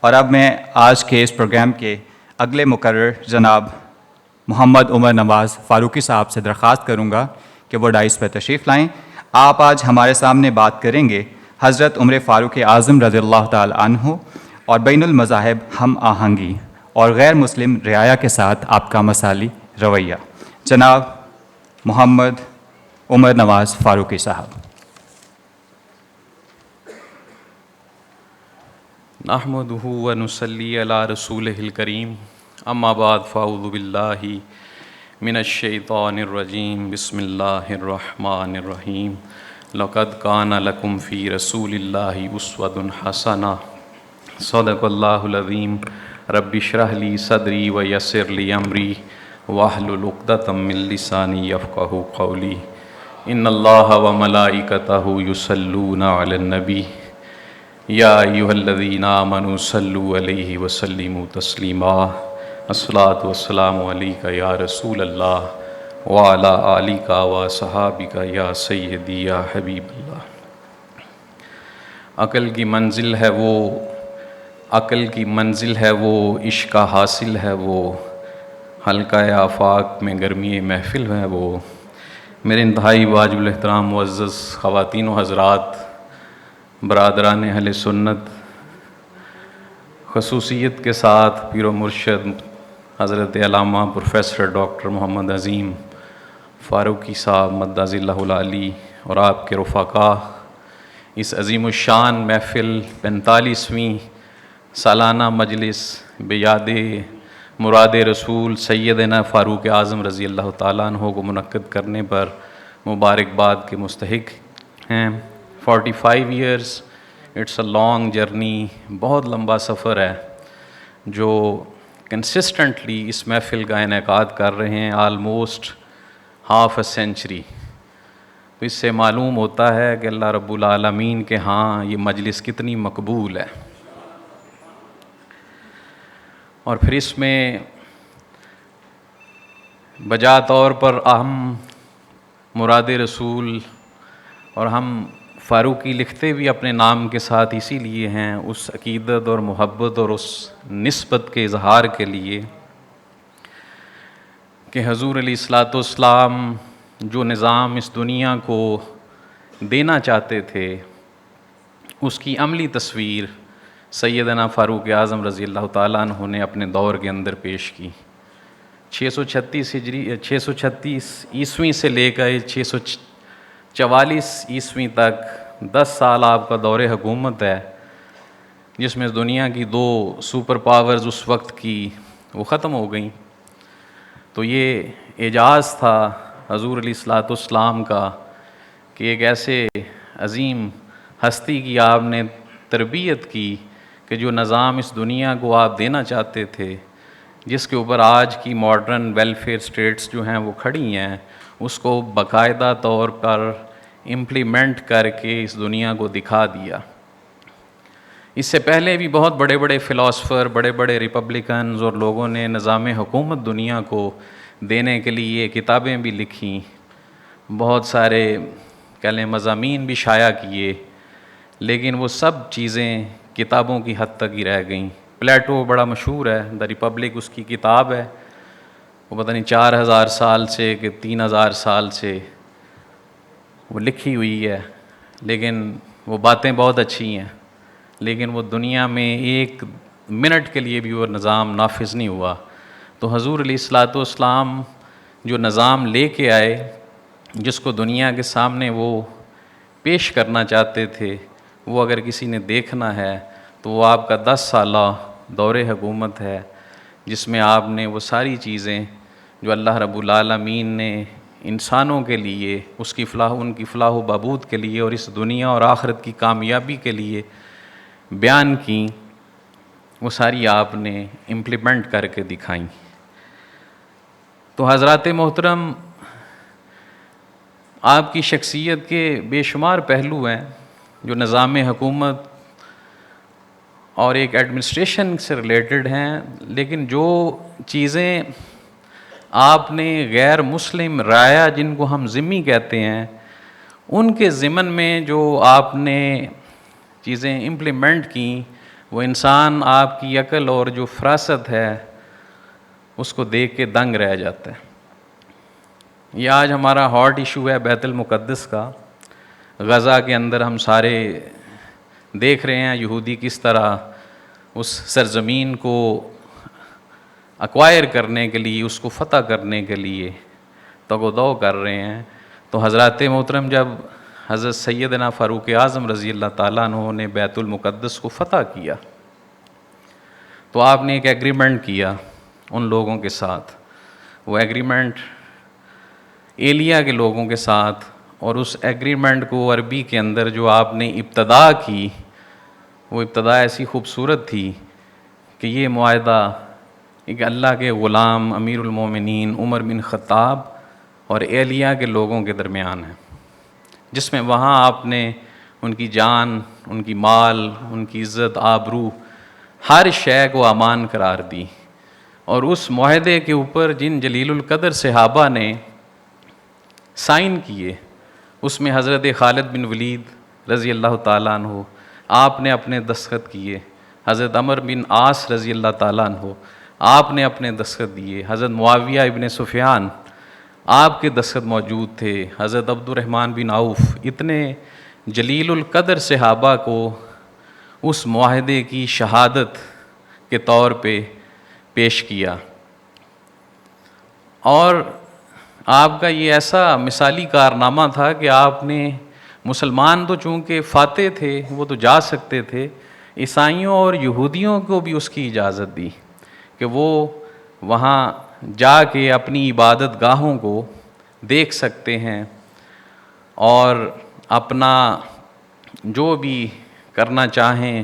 اور اب میں آج کے اس پروگرام کے اگلے مقرر جناب محمد عمر نواز فاروقی صاحب سے درخواست کروں گا کہ وہ ڈائس پر تشریف لائیں۔ آپ آج ہمارے سامنے بات کریں گے حضرت عمر فاروق اعظم رضی اللہ تعالی عنہ اور بین المذاہب ہم آہنگی اور غیر مسلم رعایا کے ساتھ آپ کا مثالی رویہ۔ جناب محمد عمر نواز فاروقی صاحب۔ نحمدہ ونصلی علی رسولہ الکریم، اما بعد فاعوذ باللہ من الشیطان الرجیم، بسم اللہ الرحمن الرحیم۔ لقد کان لکم فی رسول اللہ اسوۃ حسنہ، صدق اللہ العظیم۔ رب اشرح لی صدری ویسر لی امری واحلل عقدۃ من لسانی یفقہوا قولی۔ ان اللہ وملائکتہ یصلون علی النبی یا ایھا الذین آمنوا صلوا علیہ وسلموا تسلیما۔ الصلاۃ والسلام علیک یا رسول اللہ وعلی آلک وصحابک یا سیدی یا حبیب اللہ۔ عقل کی منزل ہے وہ عشق کا حاصل ہے وہ، حلقہ آفاق میں گرمی محفل ہے وہ۔ میرے انتہائی واجب الاحترام معزز خواتین و حضرات، برادران اہل سنت، خصوصیت کے ساتھ پیر و مرشد حضرت علامہ پروفیسر ڈاکٹر محمد عظیم فاروقی صاحب مدعز اللہ العلی اور آپ کے رفقا، اس عظیم الشان محفل 45ویں سالانہ مجلس بیاد مراد رسول سیدنا فاروق اعظم رضی اللہ تعالیٰ عنہ کو منعقد کرنے پر مبارکباد کے مستحق ہیں۔ 45 years, it's a long journey, بہت لمبا سفر ہے جو کنسسٹنٹلی اس محفل کا انعقاد کر رہے ہیں، آلموسٹ ہاف اے سینچری۔ تو اس سے معلوم ہوتا ہے کہ اللہ رب العالمین کے ہاں یہ مجلس کتنی مقبول ہے۔ اور پھر اس میں بجا طور پر اہم مراد رسول، اور ہم فاروقی لکھتے بھی اپنے نام کے ساتھ اسی لیے ہیں، اس عقیدت اور محبت اور اس نسبت کے اظہار کے لیے کہ حضور علیہ الصلوۃ والسلام جو نظام اس دنیا کو دینا چاہتے تھے، اس کی عملی تصویر سیدنا فاروق اعظم رضی اللہ تعالیٰ عنہ نے اپنے دور کے اندر پیش کی۔ 636 عیسوی سے لے کر 644 عیسوی تک 10 سال آپ کا دور حکومت ہے، جس میں دنیا کی 2 سپر پاورز اس وقت کی وہ ختم ہو گئیں۔ تو یہ اعجاز تھا حضور علیہ الصلوۃ والسلام کا کہ ایک ایسے عظیم ہستی کی آپ نے تربیت کی کہ جو نظام اس دنیا کو آپ دینا چاہتے تھے، جس کے اوپر آج کی ماڈرن ویلفیئر اسٹیٹس جو ہیں وہ کھڑی ہیں، اس کو باقاعدہ طور پر امپلیمنٹ کر کے اس دنیا کو دکھا دیا۔ اس سے پہلے بھی بہت بڑے بڑے فلاسفر، بڑے بڑے ریپبلکنز اور لوگوں نے نظام حکومت دنیا کو دینے کے لیے کتابیں بھی لکھیں، بہت سارے کہہ لیں مضامین بھی شائع کیے، لیکن وہ سب چیزیں کتابوں کی حد تک ہی رہ گئیں۔ پلیٹو بڑا مشہور ہے، دا ریپبلک اس کی کتاب ہے، وہ پتہ نہیں 4000 سال سے کہ 3000 سال سے وہ لکھی ہوئی ہے، لیکن وہ باتیں بہت اچھی ہیں، لیکن وہ دنیا میں 1 منٹ کے لیے بھی وہ نظام نافذ نہیں ہوا۔ تو حضور علیہ الصلوۃ والسلام جو نظام لے کے آئے، جس کو دنیا کے سامنے وہ پیش کرنا چاہتے تھے، وہ اگر کسی نے دیکھنا ہے تو وہ آپ کا 10 سالہ دور حکومت ہے، جس میں آپ نے وہ ساری چیزیں جو اللہ رب العالمین نے انسانوں کے لیے ان کی فلاح و بہبود کے لیے اور اس دنیا اور آخرت کی کامیابی کے لیے بیان کی، وہ ساری آپ نے امپلیمنٹ کر کے دکھائیں۔ تو حضرات محترم، آپ کی شخصیت کے بے شمار پہلو ہیں جو نظام حکومت اور ایک ایڈمنسٹریشن سے ریلیٹڈ ہیں، لیکن جو چیزیں آپ نے غیر مسلم رعایا، جن کو ہم ذمہ کہتے ہیں، ان کے ضمن میں جو آپ نے چیزیں امپلیمنٹ کیں، وہ انسان آپ کی عقل اور جو فراست ہے اس کو دیکھ کے دنگ رہ جاتا ہے۔ یہ آج ہمارا ہاٹ ایشو ہے بیت المقدس کا۔ غزہ کے اندر ہم سارے دیکھ رہے ہیں یہودی کس طرح اس سرزمین کو ایکوائر کرنے کے لیے، اس کو فتح کرنے کے لیے تگ و دو کر رہے ہیں۔ تو حضرات محترم، جب حضرت سیدنا فاروق اعظم رضی اللہ تعالیٰ عنہ نے بیت المقدس کو فتح کیا تو آپ نے ایک ایگریمنٹ کیا ان لوگوں کے ساتھ۔ وہ ایگریمنٹ ایلیا کے لوگوں کے ساتھ، اور اس ایگریمنٹ کو عربی کے اندر جو آپ نے ابتدا کی، وہ ابتدا ایسی خوبصورت تھی کہ یہ معاہدہ ایک اللہ کے غلام امیر المومنین عمر بن خطاب اور ایلیا کے لوگوں کے درمیان ہے، جس میں وہاں آپ نے ان کی جان، ان کی مال، ان کی عزت، آبرو، ہر شے کو امان قرار دی۔ اور اس معاہدے کے اوپر جن جلیل القدر صحابہ نے سائن کیے، اس میں حضرت خالد بن ولید رضی اللہ تعالیٰ عنہ آپ نے اپنے دستخط کیے، حضرت عمر بن عاص رضی اللہ تعالیٰ عنہ آپ نے اپنے دستخط دیے، حضرت معاویہ ابن سفیان آپ کے دستخط موجود تھے، حضرت عبد الرحمن بن عوف، اتنے جلیل القدر صحابہ کو اس معاہدے کی شہادت کے طور پہ پیش کیا۔ اور آپ کا یہ ایسا مثالی کارنامہ تھا کہ آپ نے مسلمان تو چونکہ فاتح تھے وہ تو جا سکتے تھے، عیسائیوں اور یہودیوں کو بھی اس کی اجازت دی کہ وہ وہاں جا کے اپنی عبادت گاہوں کو دیکھ سکتے ہیں اور اپنا جو بھی کرنا چاہیں،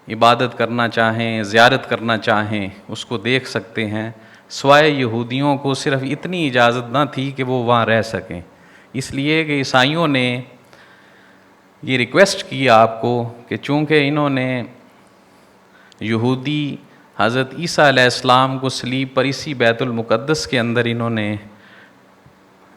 عبادت کرنا چاہیں، زیارت کرنا چاہیں، اس کو دیکھ سکتے ہیں۔ سوائے یہودیوں کو صرف اتنی اجازت نہ تھی کہ وہ وہاں رہ سکیں، اس لیے کہ عیسائیوں نے یہ ریکویسٹ کی آپ کو کہ چونکہ انہوں نے یہودی حضرت عیسیٰ علیہ السلام کو صلیب پر اسی بیت المقدس کے اندر انہوں نے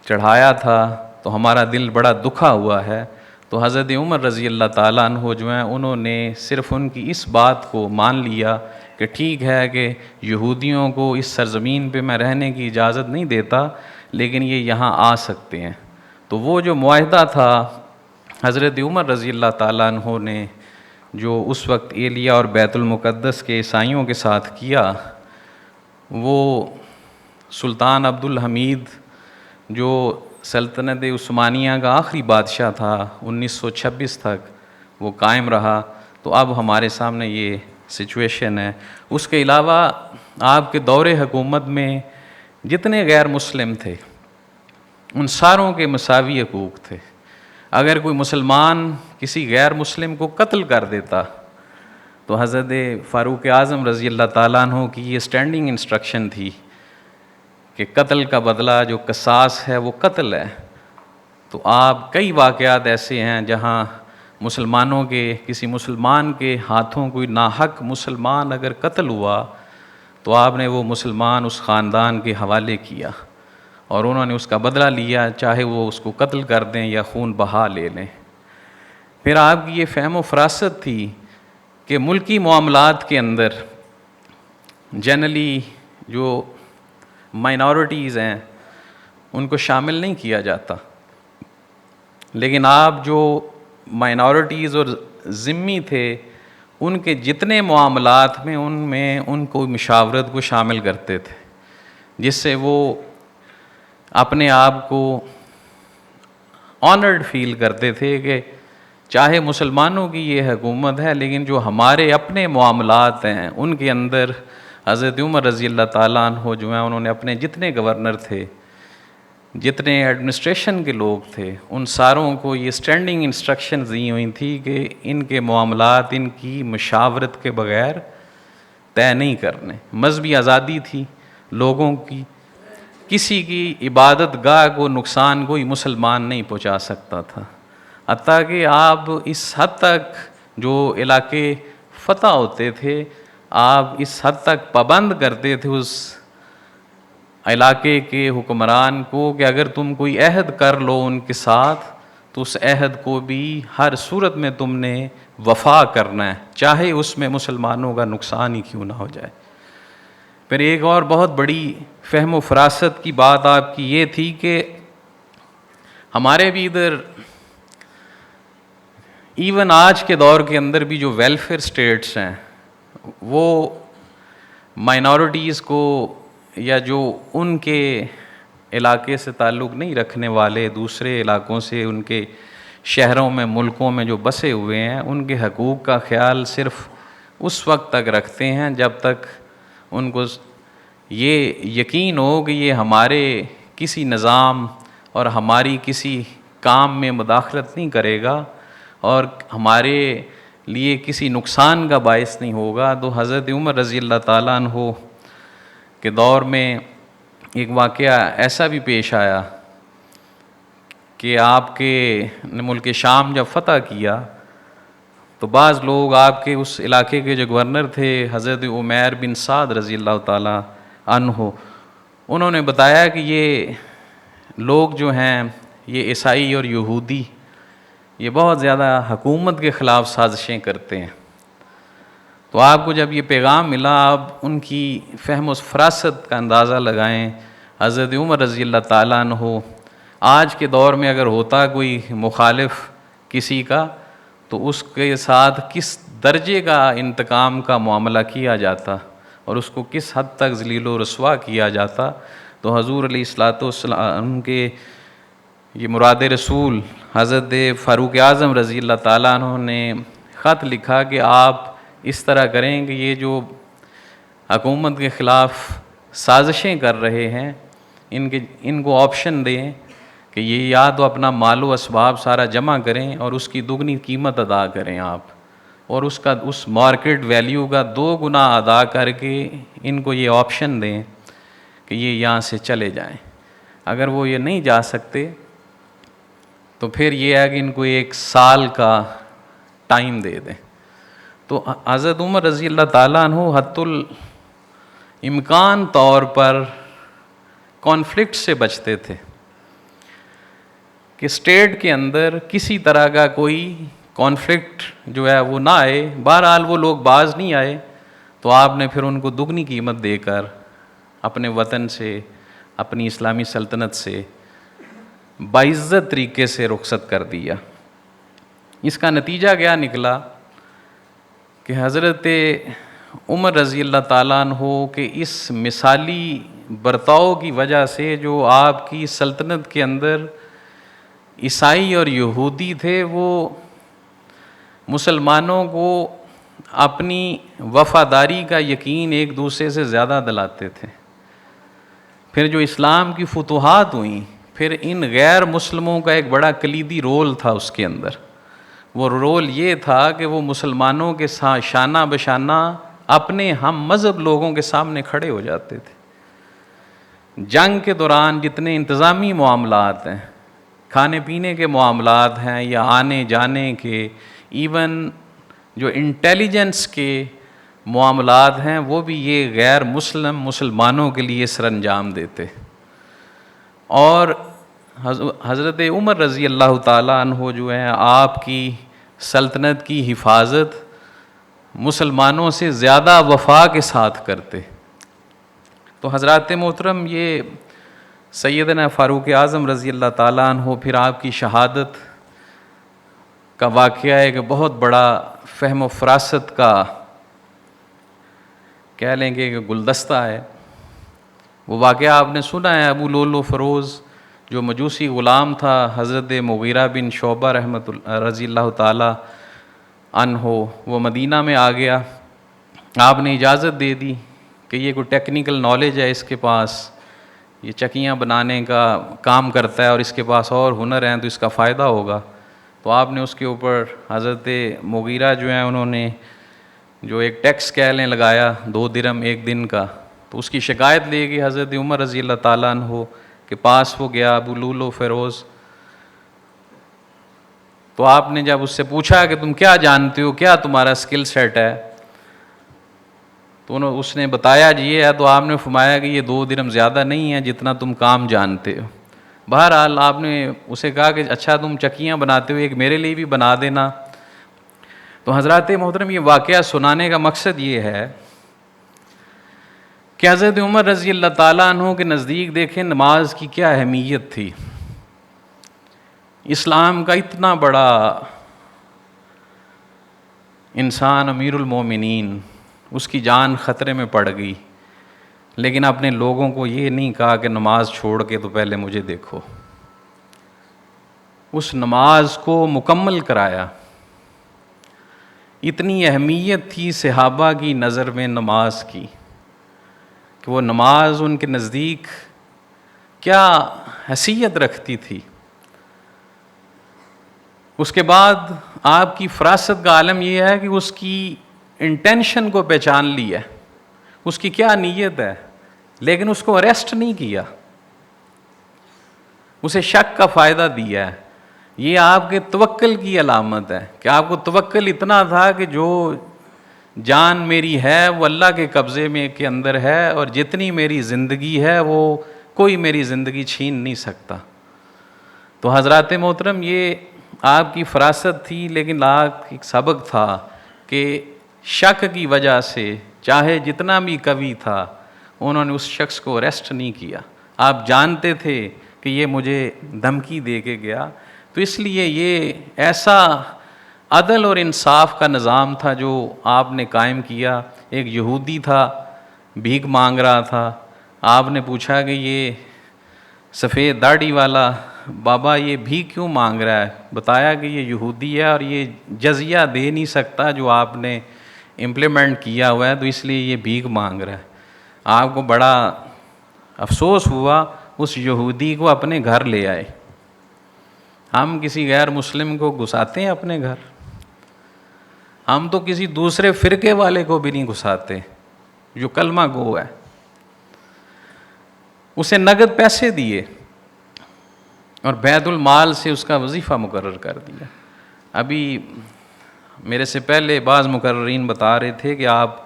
چڑھایا تھا تو ہمارا دل بڑا دکھا ہوا ہے۔ تو حضرت عمر رضی اللہ تعالیٰ عنہ جو ہیں انہوں نے صرف ان کی اس بات کو مان لیا کہ ٹھیک ہے کہ یہودیوں کو اس سرزمین پہ میں رہنے کی اجازت نہیں دیتا، لیکن یہ یہاں آ سکتے ہیں۔ تو وہ جو معاہدہ تھا حضرت عمر رضی اللہ تعالیٰ عنہ نے جو اس وقت ایلیا اور بیت المقدس کے عیسائیوں کے ساتھ کیا، وہ سلطان عبد الحمید جو سلطنت عثمانیہ کا آخری بادشاہ تھا 1926 تک وہ قائم رہا، تو اب ہمارے سامنے یہ سچویشن ہے۔ اس کے علاوہ آپ کے دور حکومت میں جتنے غیر مسلم تھے ان ساروں کے مساوی حقوق تھے۔ اگر کوئی مسلمان کسی غیر مسلم کو قتل کر دیتا تو حضرت فاروق اعظم رضی اللہ تعالیٰ عنہ کی یہ اسٹینڈنگ انسٹرکشن تھی کہ قتل کا بدلہ جو قصاص ہے وہ قتل ہے۔ تو آپ کئی واقعات ایسے ہیں جہاں مسلمانوں کے کسی مسلمان کے ہاتھوں کوئی ناحق مسلمان اگر قتل ہوا تو آپ نے وہ مسلمان اس خاندان کے حوالے کیا اور انہوں نے اس کا بدلہ لیا، چاہے وہ اس کو قتل کر دیں یا خون بہا لے لیں۔ پھر آپ کی یہ فہم و فراست تھی کہ ملکی معاملات کے اندر جنرلی جو مائنورٹیز ہیں ان کو شامل نہیں کیا جاتا، لیکن آپ جو مائنورٹیز اور ذمی تھے ان کے جتنے معاملات میں ان کو مشاورت کو شامل کرتے تھے، جس سے وہ اپنے آپ کو آنرڈ فیل کرتے تھے کہ چاہے مسلمانوں کی یہ حکومت ہے لیکن جو ہمارے اپنے معاملات ہیں ان کے اندر حضرت عمر رضی اللہ تعالیٰ عنہ جو ہیں انہوں نے اپنے جتنے گورنر تھے، جتنے ایڈمنسٹریشن کے لوگ تھے، ان ساروں کو یہ اسٹینڈنگ انسٹرکشنز دی ہوئی تھی کہ ان کے معاملات ان کی مشاورت کے بغیر طے نہیں کرنے۔ مذہبی آزادی تھی لوگوں کی، کسی کی عبادت گاہ کو نقصان کوئی مسلمان نہیں پہنچا سکتا تھا، حتیٰ کہ آپ اس حد تک جو علاقے فتح ہوتے تھے آپ اس حد تک پابند کرتے تھے اس علاقے کے حکمران کو کہ اگر تم کوئی عہد کر لو ان کے ساتھ تو اس عہد کو بھی ہر صورت میں تم نے وفا کرنا ہے، چاہے اس میں مسلمانوں کا نقصان ہی کیوں نہ ہو جائے۔ پھر ایک اور بہت بڑی فہم و فراست کی بات آپ کی یہ تھی کہ ہمارے بھی ادھر ایون آج کے دور کے اندر بھی جو ویلفیئر اسٹیٹس ہیں وہ مائنورٹیز کو یا جو ان کے علاقے سے تعلق نہیں رکھنے والے دوسرے علاقوں سے ان کے شہروں میں ملکوں میں جو بسے ہوئے ہیں ان کے حقوق کا خیال صرف اس وقت تک رکھتے ہیں جب تک ان کو یہ یقین ہو کہ یہ ہمارے کسی نظام اور ہماری کسی کام میں مداخلت نہیں کرے گا اور ہمارے لیے کسی نقصان کا باعث نہیں ہوگا۔ تو حضرت عمر رضی اللہ تعالیٰ عنہ کے دور میں ایک واقعہ ایسا بھی پیش آیا کہ آپ کے ملک شام جب فتح کیا تو بعض لوگ آپ کے اس علاقے کے جو گورنر تھے حضرت عمیر بن سعد رضی اللہ تعالیٰ عنہ، انہوں نے بتایا کہ یہ لوگ جو ہیں یہ عیسائی اور یہودی یہ بہت زیادہ حکومت کے خلاف سازشیں کرتے ہیں۔ تو آپ کو جب یہ پیغام ملا آپ ان کی فہم و فراست کا اندازہ لگائیں۔ حضرت عمر رضی اللہ تعالیٰ عنہ آج کے دور میں اگر ہوتا کوئی مخالف کسی کا تو اس کے ساتھ کس درجے کا انتقام کا معاملہ کیا جاتا اور اس کو کس حد تک ذلیل و رسوا کیا جاتا۔ تو حضور علیہ الصلوۃ والسلام کے یہ مراد رسول حضرت فاروق اعظم رضی اللہ تعالیٰ عنہ نے خط لکھا کہ آپ اس طرح کریں کہ یہ جو حکومت کے خلاف سازشیں کر رہے ہیں ان کو آپشن دیں کہ یہ یا تو اپنا مال و اسباب سارا جمع کریں اور اس کی دگنی قیمت ادا کریں آپ، اور اس مارکیٹ ویلیو کا 2 گنا ادا کر کے ان کو یہ آپشن دیں کہ یہ یہاں سے چلے جائیں۔ اگر وہ یہ نہیں جا سکتے تو پھر یہ ہے کہ ان کو 1 سال کا ٹائم دے دیں۔ تو حضرت عمر رضی اللہ تعالیٰ عنہ حتی الامکان طور پر کانفلکٹ سے بچتے تھے کہ اسٹیٹ کے اندر کسی طرح کا کوئی کانفلکٹ جو ہے وہ نہ آئے۔ بہرحال وہ لوگ باز نہیں آئے تو آپ نے پھر ان کو دگنی قیمت دے کر اپنے وطن سے اپنی اسلامی سلطنت سے باعزت طریقے سے رخصت کر دیا۔ اس کا نتیجہ کیا نکلا کہ حضرت عمر رضی اللہ تعالیٰ عنہ کے اس مثالی برتاؤ کی وجہ سے جو آپ کی سلطنت کے اندر عیسائی اور یہودی تھے وہ مسلمانوں کو اپنی وفاداری کا یقین ایک دوسرے سے زیادہ دلاتے تھے۔ پھر جو اسلام کی فتوحات ہوئیں پھر ان غیر مسلموں کا ایک بڑا کلیدی رول تھا اس کے اندر۔ وہ رول یہ تھا کہ وہ مسلمانوں کے ساتھ شانہ بشانہ اپنے ہم مذہب لوگوں کے سامنے کھڑے ہو جاتے تھے۔ جنگ کے دوران جتنے انتظامی معاملات ہیں، کھانے پینے کے معاملات ہیں یا آنے جانے کے، ایون جو انٹیلیجنس کے معاملات ہیں وہ بھی یہ غیر مسلمانوں کے لیے سر انجام دیتے۔ اور حضرت عمر رضی اللہ تعالیٰ عنہ جو ہے آپ کی سلطنت کی حفاظت مسلمانوں سے زیادہ وفا کے ساتھ کرتے۔ تو حضرات محترم یہ سیدنا فاروق اعظم رضی اللہ تعالیٰ عنہ پھر آپ کی شہادت کا واقعہ ہے کہ بہت بڑا فہم و فراست کا کہہ لیں کہ گلدستہ ہے۔ وہ واقعہ آپ نے سنا ہے، ابو لولو فروز جو مجوسی غلام تھا حضرت مغیرہ بن شعبہ رضی اللہ تعالیٰ عنہ، وہ مدینہ میں آ گیا، آپ نے اجازت دے دی کہ یہ کوئی ٹیکنیکل نالج ہے اس کے پاس، یہ چکیاں بنانے کا کام کرتا ہے اور اس کے پاس اور ہنر ہیں تو اس کا فائدہ ہوگا۔ تو آپ نے اس کے اوپر حضرت مغیرہ جو ہیں انہوں نے جو ایک ٹیکس کہہ لیں لگایا 2 درہم 1 دن کا، تو اس کی شکایت لے گئی حضرت عمر رضی اللہ تعالیٰ عنہ کے پاس، وہ گیا ابو لولو فیروز۔ تو آپ نے جب اس سے پوچھا کہ تم کیا جانتے ہو، کیا تمہارا سکل سیٹ ہے، تو اس نے بتایا جی یہ ہے، تو آپ نے فرمایا کہ یہ 2 درہم زیادہ نہیں ہے جتنا تم کام جانتے ہو۔ بہرحال آپ نے اسے کہا کہ اچھا تم چکیاں بناتے ہو ایک میرے لیے بھی بنا دینا. تو حضرات محترم یہ واقعہ سنانے کا مقصد یہ ہے کہ حضرت عمر رضی اللہ تعالیٰ عنہ کے نزدیک دیکھیں نماز کی کیا اہمیت تھی. اسلام کا اتنا بڑا انسان امیر المومنین، اس کی جان خطرے میں پڑ گئی، لیکن اپنے لوگوں کو یہ نہیں کہا کہ نماز چھوڑ کے تو پہلے مجھے دیکھو. اس نماز کو مکمل کرایا. اتنی اہمیت تھی صحابہ کی نظر میں نماز کی کہ وہ نماز ان کے نزدیک کیا حیثیت رکھتی تھی. اس کے بعد آپ کی فراست کا عالم یہ ہے کہ اس کی انٹینشن کو پہچان لی ہے، اس کی کیا نیت ہے، لیکن اس کو اریسٹ نہیں کیا، اسے شک کا فائدہ دیا ہے. یہ آپ کے توکل کی علامت ہے کہ آپ کو توکل اتنا تھا کہ جو جان میری ہے وہ اللہ کے قبضے میں کے اندر ہے، اور جتنی میری زندگی ہے وہ کوئی میری زندگی چھین نہیں سکتا. تو حضرات محترم یہ آپ کی فراست تھی، لیکن ایک سبق تھا کہ شک کی وجہ سے چاہے جتنا بھی قوی تھا انہوں نے اس شخص کو اریسٹ نہیں کیا. آپ جانتے تھے کہ یہ مجھے دھمکی دے کے گیا. تو اس لیے یہ ایسا عدل اور انصاف کا نظام تھا جو آپ نے قائم کیا. ایک یہودی تھا، بھیک مانگ رہا تھا. آپ نے پوچھا کہ یہ سفید داڑھی والا بابا یہ بھیک کیوں مانگ رہا ہے؟ بتایا کہ یہ یہودی ہے اور یہ جزیہ دے نہیں سکتا جو آپ نے امپلیمنٹ کیا ہوا ہے، تو اس لیے یہ بھیک مانگ رہا ہے. آپ کو بڑا افسوس ہوا، اس یہودی کو اپنے گھر لے آئے. ہم کسی غیر مسلم کو گھساتے ہیں اپنے گھر؟ ہم تو کسی دوسرے فرقے والے کو بھی نہیں گھساتے جو کلمہ گو ہے. اسے نقد پیسے دیے اور بیت المال سے اس کا وظیفہ مقرر کر دیا. ابھی میرے سے پہلے بعض مقررین بتا رہے تھے کہ آپ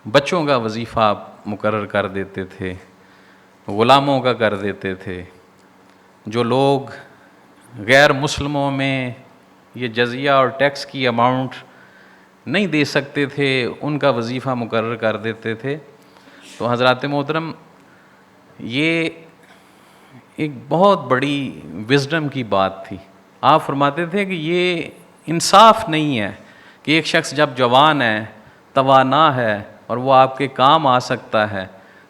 بچوں کا وظیفہ آپ مقرر کر دیتے تھے، غلاموں کا کر دیتے تھے. جو لوگ غیر مسلموں میں یہ جزیہ اور ٹیکس کی اماؤنٹ نہیں دے سکتے تھے ان کا وظیفہ مقرر کر دیتے تھے. تو حضرات محترم یہ ایک بہت بڑی وزڈم کی بات تھی. آپ فرماتے تھے کہ یہ انصاف نہیں ہے کہ ایک شخص جب جوان ہے، توانا ہے اور وہ آپ کے کام آ سکتا ہے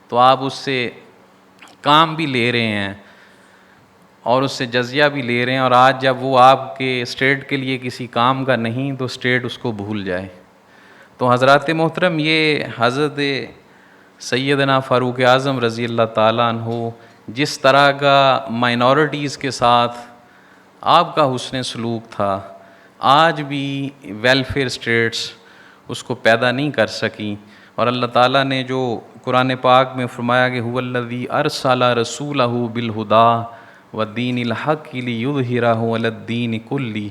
تو آپ اس سے کام بھی لے رہے ہیں اور اس سے جزیہ بھی لے رہے ہیں، اور آج جب وہ آپ کے اسٹیٹ کے لیے کسی کام کا نہیں تو اسٹیٹ اس کو بھول جائے. تو حضرات محترم یہ حضرت سیدنا فاروق اعظم رضی اللہ تعالیٰ عنہ جس طرح کا مائنورٹیز کے ساتھ آپ کا حسن سلوک تھا، آج بھی ویلفیئر اسٹیٹس اس کو پیدا نہیں کر سکیں. اور اللہ تعالیٰ نے جو قرآن پاک میں فرمایا کہ هو الذی ارسل رسولہ بالہدی والدین الحق لیظہرہ علی الدین کلہ،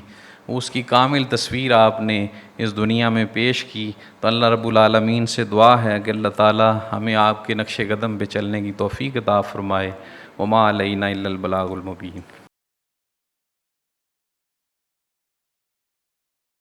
اس کی کامل تصویر آپ نے اس دنیا میں پیش کی. تو اللہ رب العالمین سے دعا ہے کہ اللہ تعالیٰ ہمیں آپ کے نقش قدم پہ چلنے کی توفیق عطا فرمائے. وما علینا الا البلاغ المبین.